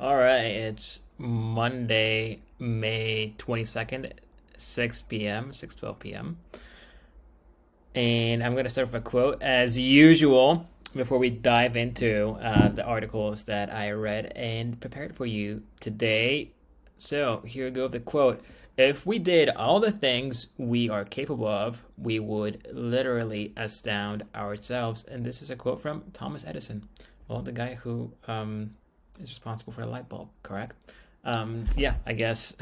All right, it's Monday, May 22nd, 6 p.m., 6:12 p.m. And I'm going to start with a quote as usual before we dive into the articles that I read and prepared for you today. So, here we go. The quote: If we did all the things we are capable of, we would literally astound ourselves. And this is a quote from Thomas Edison. Well, the guy who is responsible for the light bulb, correct? Yeah, I guess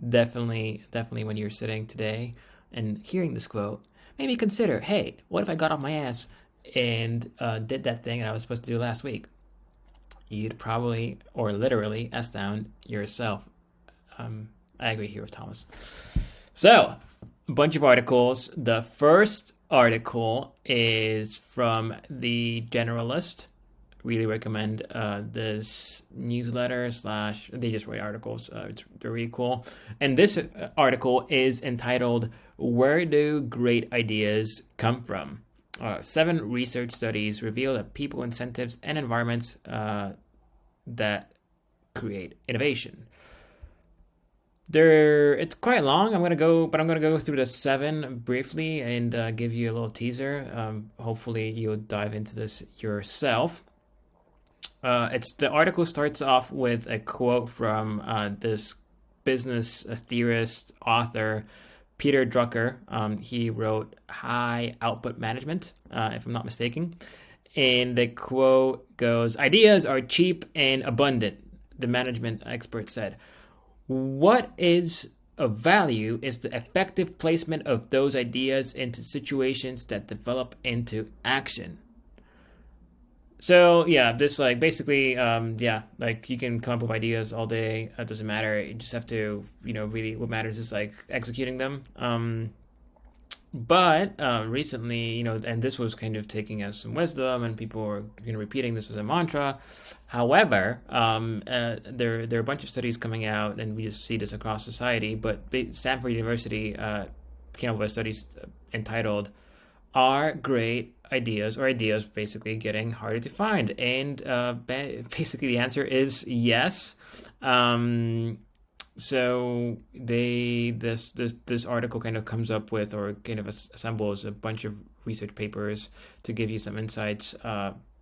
definitely when you're sitting today and hearing this quote, maybe consider, hey, what if I got off my ass and did that thing I was supposed to do last week? You'd probably or literally astound yourself. I agree here with Thomas. So, a bunch of articles. The first article is from the Generalist. Really recommend this newsletter slash they just write articles. They're really cool. And this article is entitled "Where Do Great Ideas Come From?" 7 research studies reveal that people, incentives, and environments that create innovation. It's quite long. I'm gonna go through the 7 briefly and give you a little teaser. Hopefully, you'll dive into this yourself. It's the article starts off with a quote from this business theorist author Peter Drucker. He wrote High Output Management, if I'm not mistaken. And the quote goes, "Ideas are cheap and abundant," the management expert said. "What is of value is the effective placement of those ideas into situations that develop into action." So yeah, this like basically yeah, like you can come up with ideas all day. It doesn't matter. You just have to, really what matters is like executing them. But recently, and this was kind of taking as some wisdom, and people were repeating this as a mantra. However, there are a bunch of studies coming out, and we just see this across society. But Stanford University came up with studies entitled "Are Great Ideas or Ideas Basically Getting Harder to Find?" And basically, the answer is yes. So this article kind of comes up with or kind of assembles a bunch of research papers to give you some insights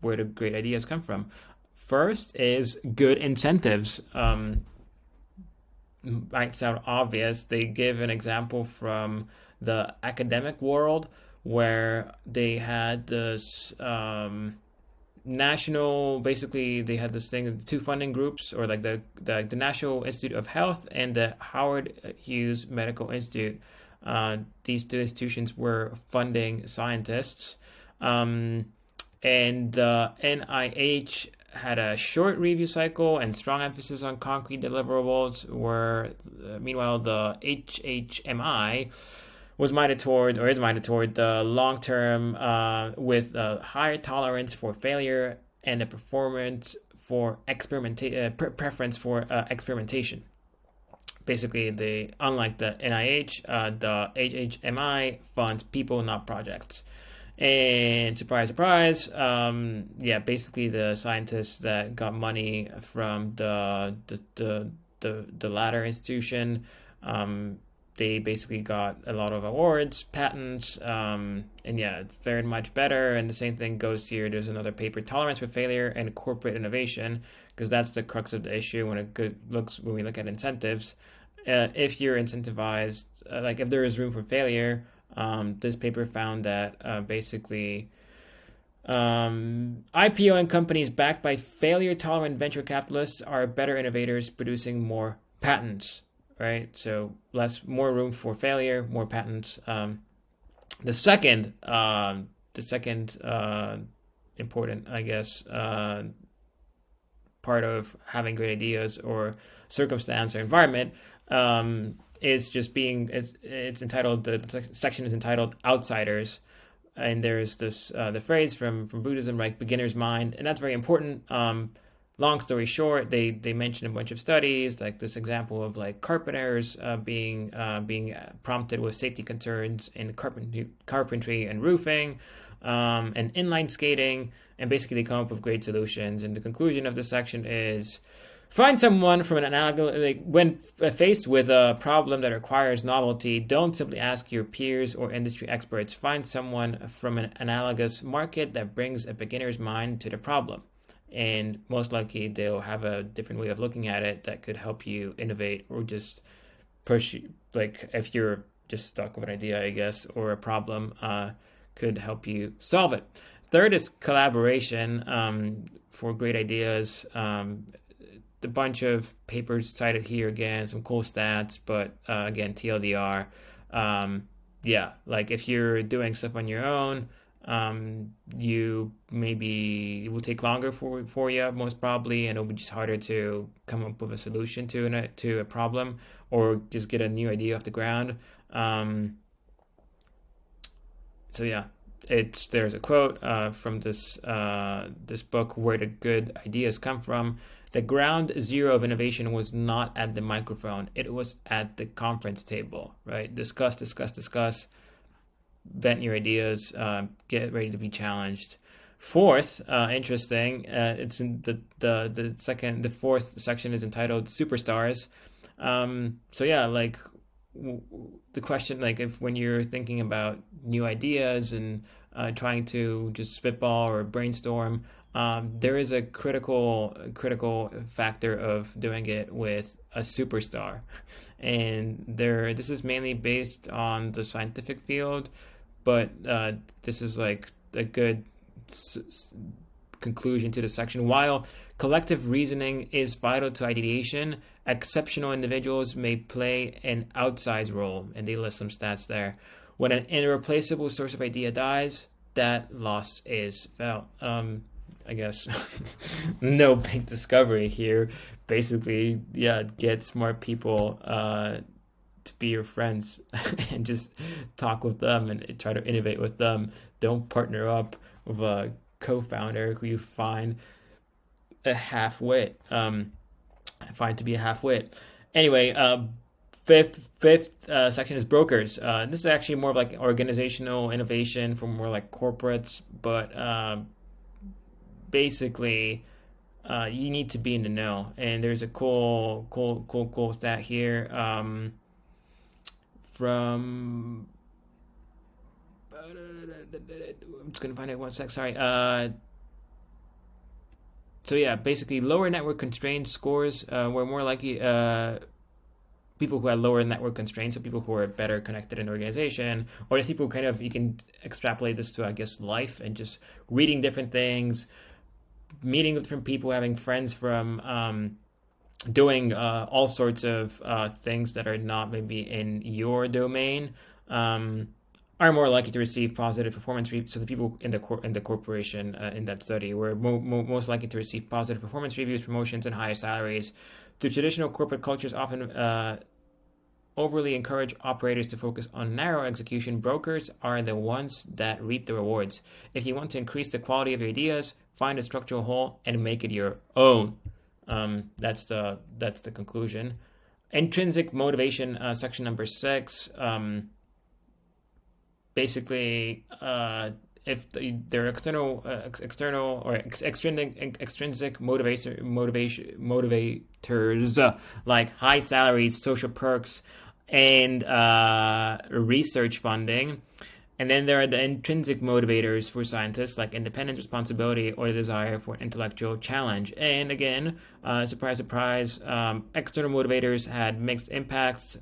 where the great ideas come from. First is good incentives. Might sound obvious. They give an example from the academic world where they had this national, basically they had this thing, the 2 funding groups, or like the National Institute of Health and the Howard Hughes Medical Institute. These 2 institutions were funding scientists, and the NIH had a short review cycle and strong emphasis on concrete deliverables, where meanwhile the HHMI was minded toward or is minded toward the long term, with a higher tolerance for failure and a preference for experimentation. Basically, unlike the NIH, the HHMI funds people, not projects. And surprise, surprise, yeah, basically the scientists that got money from the latter institution, they basically got a lot of awards, patents, and yeah, it fared much better. And the same thing goes here. There's another paper, tolerance for failure and corporate innovation, because that's the crux of the issue when we look at incentives. If you're incentivized, like if there is room for failure, this paper found that basically IPO companies backed by failure-tolerant venture capitalists are better innovators, producing more patents. Right, so more room for failure, more patents. The second important, I guess, part of having great ideas or circumstance or environment is just being. It's entitled. The section is entitled "Outsiders," and there's this the phrase from Buddhism, like beginner's mind, and that's very important. Long story short, they mention a bunch of studies, like this example of like carpenters being prompted with safety concerns in carpentry and roofing, and inline skating, and basically they come up with great solutions. And the conclusion of this section is Find someone from an analogous, like when faced with a problem that requires novelty, don't simply ask your peers or industry experts. Find someone from an analogous market that brings a beginner's mind to the problem. And most likely they'll have a different way of looking at it that could help you innovate or just push you, like if you're just stuck with an idea, I guess, or a problem, could help you solve it. Third is collaboration for great ideas. A bunch of papers cited here again, some cool stats, but again, TLDR. Yeah, like if you're doing stuff on your own, you maybe it will take longer for you most probably, and it'll be just harder to come up with a solution to a problem or just get a new idea off the ground. Um, so yeah, it's there's a quote from this book, Where the Good Ideas Come From. The ground zero of innovation was not at the microphone; it was at the conference table. Right? Discuss, discuss, discuss. Vent your ideas. Get ready to be challenged. Fourth, interesting. It's in the fourth section is entitled Superstars. So yeah, like the question, like if when you're thinking about new ideas and trying to just spitball or brainstorm, there is a critical factor of doing it with a superstar, and there this is mainly based on the scientific field, but this is like a good conclusion to the section. While collective reasoning is vital to ideation, exceptional individuals may play an outsized role, and they list some stats there. When an irreplaceable source of idea dies, that loss is felt. I guess no big discovery here. Basically, yeah, get smart people to be your friends and just talk with them and try to innovate with them. Don't partner up with a co-founder who you find a half-wit. Find to be a half-wit. Anyway, fifth section is brokers. This is actually more of like organizational innovation for more like corporates, but basically you need to be in the know. And there's a cool stat here from I'm just gonna find it one sec. Sorry. So yeah, basically lower network constraint scores were more likely people who had lower network constraints, so people who are better connected in an organization, or just people who kind of, you can extrapolate this to, I guess, life and just reading different things, meeting with different people, having friends from doing all sorts of things that are not maybe in your domain, are more likely to receive positive performance reviews. So the people in the corporation in that study were most likely to receive positive performance reviews, promotions, and higher salaries. The traditional corporate cultures often overly encourage operators to focus on narrow execution. Brokers are the ones that reap the rewards. If you want to increase the quality of your ideas, find a structural hole and make it your own. That's the conclusion. Intrinsic motivation, section number 6. Basically, if there are external or extrinsic motivators like high salaries, social perks, and research funding. And then there are the intrinsic motivators for scientists, like independence, responsibility, or the desire for intellectual challenge. And again, surprise, surprise, external motivators had mixed impacts.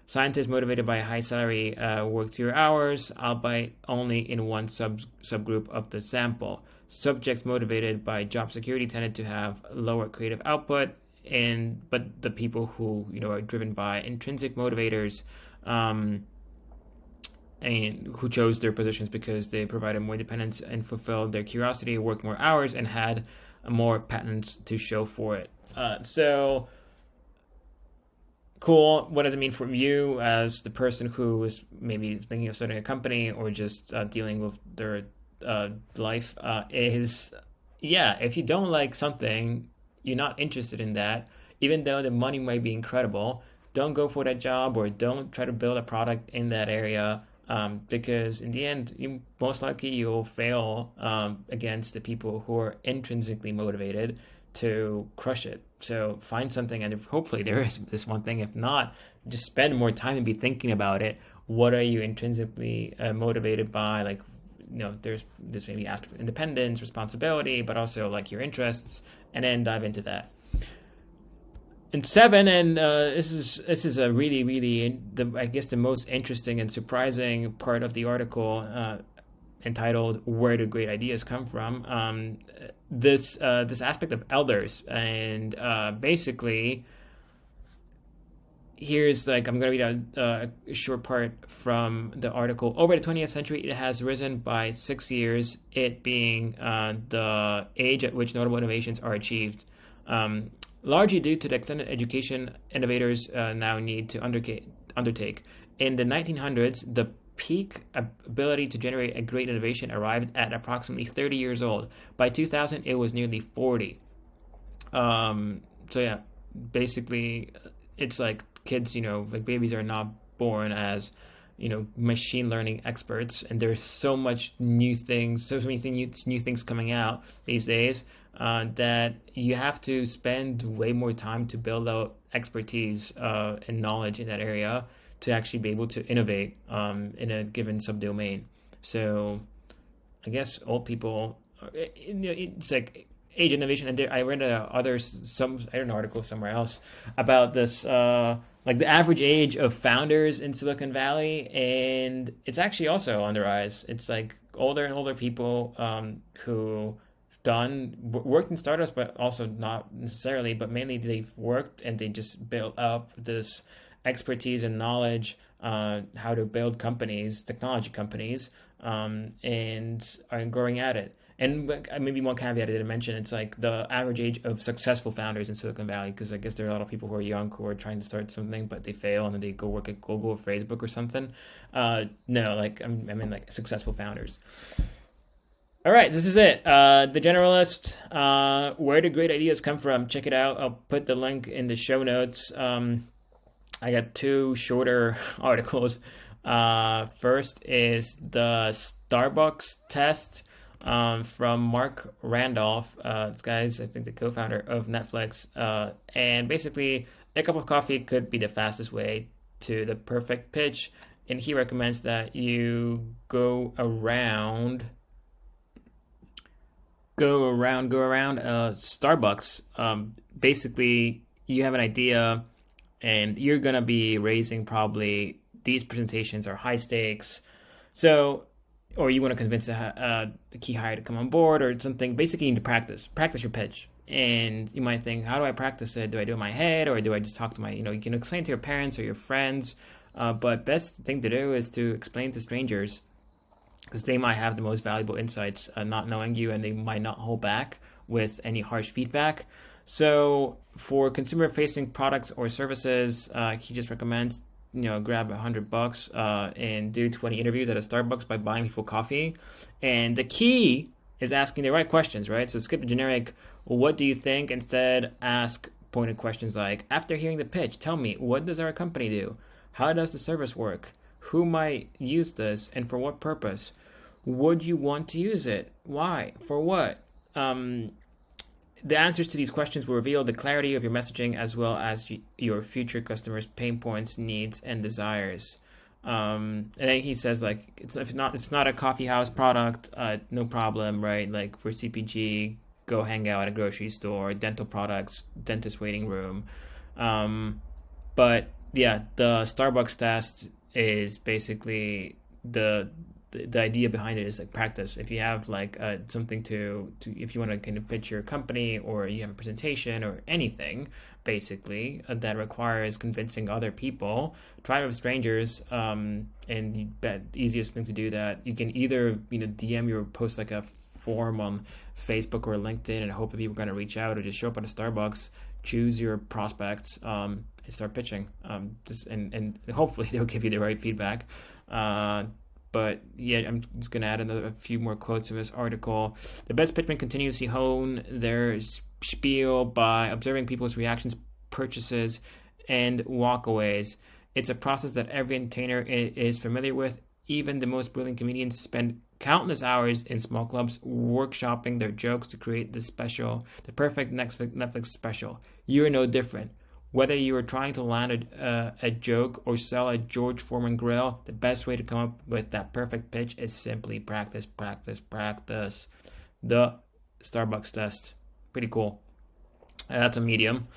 Scientists motivated by a high salary worked fewer hours, albeit only in one subgroup of the sample. Subjects motivated by job security tended to have lower creative output, but the people who are driven by intrinsic motivators, and who chose their positions because they provided more independence and fulfilled their curiosity, worked more hours, and had more patents to show for it. So cool. What does it mean for you as the person who is maybe thinking of starting a company or just dealing with their life? If you don't like something, you're not interested in that, even though the money might be incredible, don't go for that job or don't try to build a product in that area, because in the end, most likely you'll fail against the people who are intrinsically motivated. to crush it. So find something, and if hopefully there is this one thing. If not, just spend more time and be thinking about it. What are you intrinsically motivated by? Like, there's this maybe aspect of independence, responsibility, but also like your interests, and then dive into that. And 7, and this is a really I guess the most interesting and surprising part of the article, entitled "Where Do Great Ideas Come From?" This aspect of elders, and basically, here's like I'm going to read a short part from the article. Over the 20th century, it has risen by 6 years, it being the age at which notable innovations are achieved. Largely due to the extended education innovators now need to undertake. In the 1900s, the peak ability to generate a great innovation arrived at approximately 30 years old. By 2000, it was nearly 40. So yeah, basically, it's like kids, like babies are not born as, machine learning experts, and there's so much new things, so many new things coming out these days, that you have to spend way more time to build out expertise and knowledge in that area to actually be able to innovate in a given subdomain. So I guess old people, it's like age innovation. And I read I read an article somewhere else about this, like the average age of founders in Silicon Valley, and it's actually also on the rise. It's like older and older people who worked in startups, but also not necessarily, but mainly they've worked and they just built up this expertise and knowledge how to build companies, technology companies, and are growing at it. And maybe one caveat I didn't mention, it's like the average age of successful founders in Silicon Valley, because I guess there are a lot of people who are young who are trying to start something, but they fail and then they go work at Google or Facebook or something. No, like I mean like successful founders. All right, this is it. The Generalist, Where Do Great Ideas Come From? Check it out. I'll put the link in the show notes. I got 2 shorter articles. First is the Starbucks test from Mark Randolph. This guy's, I think, the co-founder of Netflix. And basically, a cup of coffee could be the fastest way to the perfect pitch. And he recommends that you go around Starbucks. Basically, you have an idea and you're going to be raising probably these presentations are high stakes. So, or you want to convince the key hire to come on board or something. Basically, you need to practice your pitch. And you might think, how do I practice it? Do I do it in my head, or do I just talk to you can explain to your parents or your friends. But best thing to do is to explain to strangers, because they might have the most valuable insights, not knowing you, and they might not hold back with any harsh feedback. So for consumer-facing products or services, he just recommends, grab $100 and do 20 interviews at a Starbucks by buying people coffee. And the key is asking the right questions, right? So skip the generic, what do you think? Instead, ask pointed questions like, after hearing the pitch, tell me, what does our company do? How does the service work? Who might use this and for what purpose? Would you want to use it? Why? For what? The answers to these questions will reveal the clarity of your messaging as well as your future customers' pain points, needs, and desires. And then he says, like, if it's not a coffee house product, no problem, right? Like for CPG, go hang out at a grocery store, dental products, dentist waiting room. But yeah, the Starbucks test is basically the idea behind it is like practice. If you have like something to if you want to kind of pitch your company, or you have a presentation or anything basically that requires convincing other people, try it with strangers. And the easiest thing to do that, you can either DM your post like a form on Facebook or LinkedIn and hope that people are going to reach out, or just show up at a Starbucks, choose your prospects, and start pitching. And hopefully they'll give you the right feedback. But yeah, I'm just going to add a few more quotes of this article. The best pitchmen continuously hone their spiel by observing people's reactions, purchases, and walkaways. It's a process that every entertainer is familiar with, Even the most brilliant comedians spend countless hours in small clubs workshopping their jokes to create the perfect Netflix special. You're no different. Whether you are trying to land a joke or sell a George Foreman grill, the best way to come up with that perfect pitch is simply practice, practice, practice. The Starbucks test. Pretty cool. That's a medium.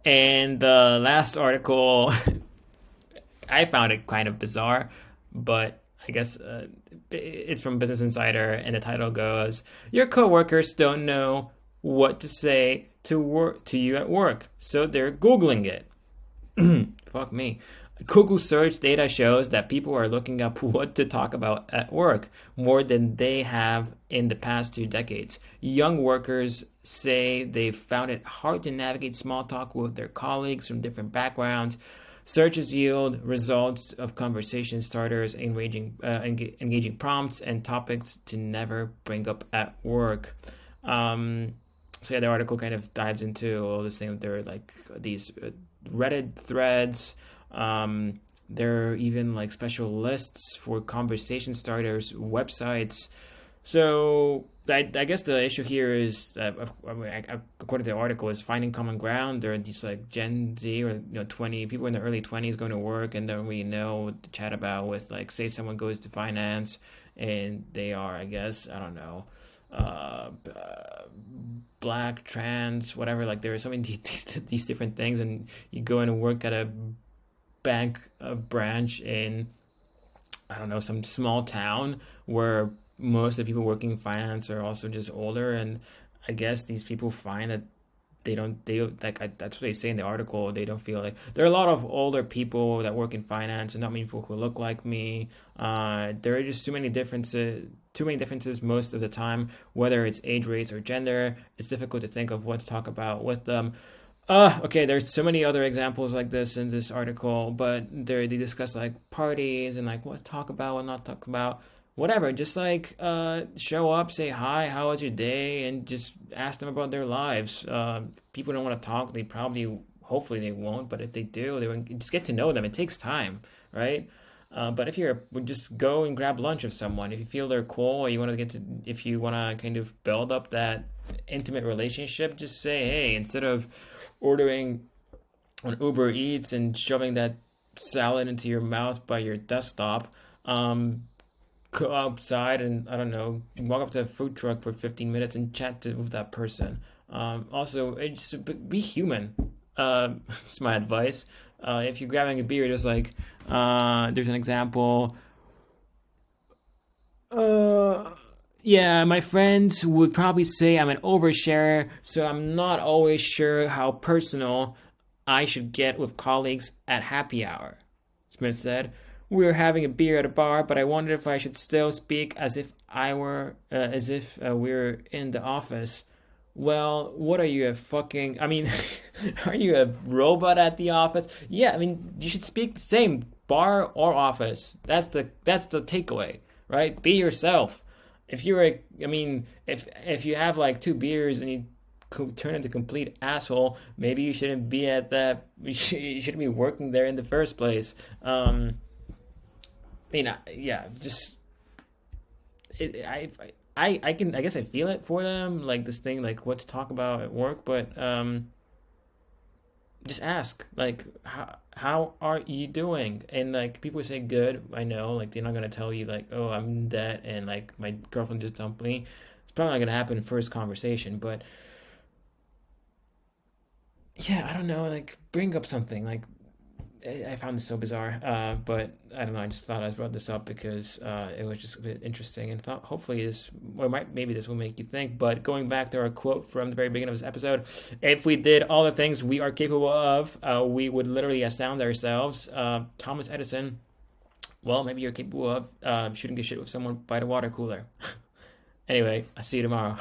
And the last article, I found it kind of bizarre, but I guess it's from Business Insider, and the title goes, "Your coworkers don't know what to say to you at work, so they're Googling it." Fuck me. Google search data shows that people are looking up what to talk about at work more than they have in the past 2 decades. Young workers say they've found it hard to navigate small talk with their colleagues from different backgrounds. Searches yield results of conversation starters, engaging prompts, and topics to never bring up at work. So yeah, the article kind of dives into all this thing. There are like these Reddit threads. There are even like special lists for conversation starters, websites. So I guess the issue here is, according to the article, is finding common ground. There are these like Gen Z or 20 people in their early 20s going to work and don't really know what to chat about with, like, say someone goes to finance and they are, I guess, I don't know, black, trans, whatever. Like there are so many these different things, and you go in and work at a bank branch in, I don't know, some small town where most of the people working in finance are also just older, and I guess these people find that that's what they say in the article. They don't feel like there are a lot of older people that work in finance and not many people who look like me. There are just too many differences most of the time, whether it's age, race, or gender. It's difficult to think of what to talk about with them. Okay, there's so many other examples like this in this article, but they discuss like parties and like what to talk about, what not talk about, whatever. Just like show up, say hi, how was your day, and just ask them about their lives. People don't want to talk. They probably, hopefully, they won't. But if they do, they will just get to know them. It takes time, right? But if you're just go and grab lunch with someone, if you feel they're cool, or if you want to kind of build up that intimate relationship, just say hey, instead of ordering on Uber Eats and shoving that salad into your mouth by your desktop. Go outside and, I don't know, walk up to a food truck for 15 minutes and chat with that person. Also, be human. That's my advice. If you're grabbing a beer, just like there's an example. Yeah, my friends would probably say I'm an oversharer, so I'm not always sure how personal I should get with colleagues at happy hour, Smith said. We were having a beer at a bar, but I wondered if I should still speak as if we were in the office. Well, what are you, I mean, are you a robot at the office? Yeah, I mean, you should speak the same, bar or office. That's the takeaway, right? Be yourself. If if you have like 2 beers and you turn into a complete asshole, maybe you shouldn't be at that. You shouldn't be working there in the first place. Yeah, just I guess I feel it for them, like this thing, like what to talk about at work, but just ask, like, how are you doing? And like people say good, I know, like they're not gonna tell you like, oh, I'm in debt and like my girlfriend just dumped me. It's probably not gonna happen in first conversation, but yeah, I don't know, like bring up something like I found this so bizarre, but I don't know. I just thought I brought this up because it was just a bit interesting, and thought hopefully maybe this will make you think. But going back to our quote from the very beginning of this episode, if we did all the things we are capable of, we would literally astound ourselves. Thomas Edison. Well, maybe you're capable of shooting the shit with someone by the water cooler. Anyway, I'll see you tomorrow.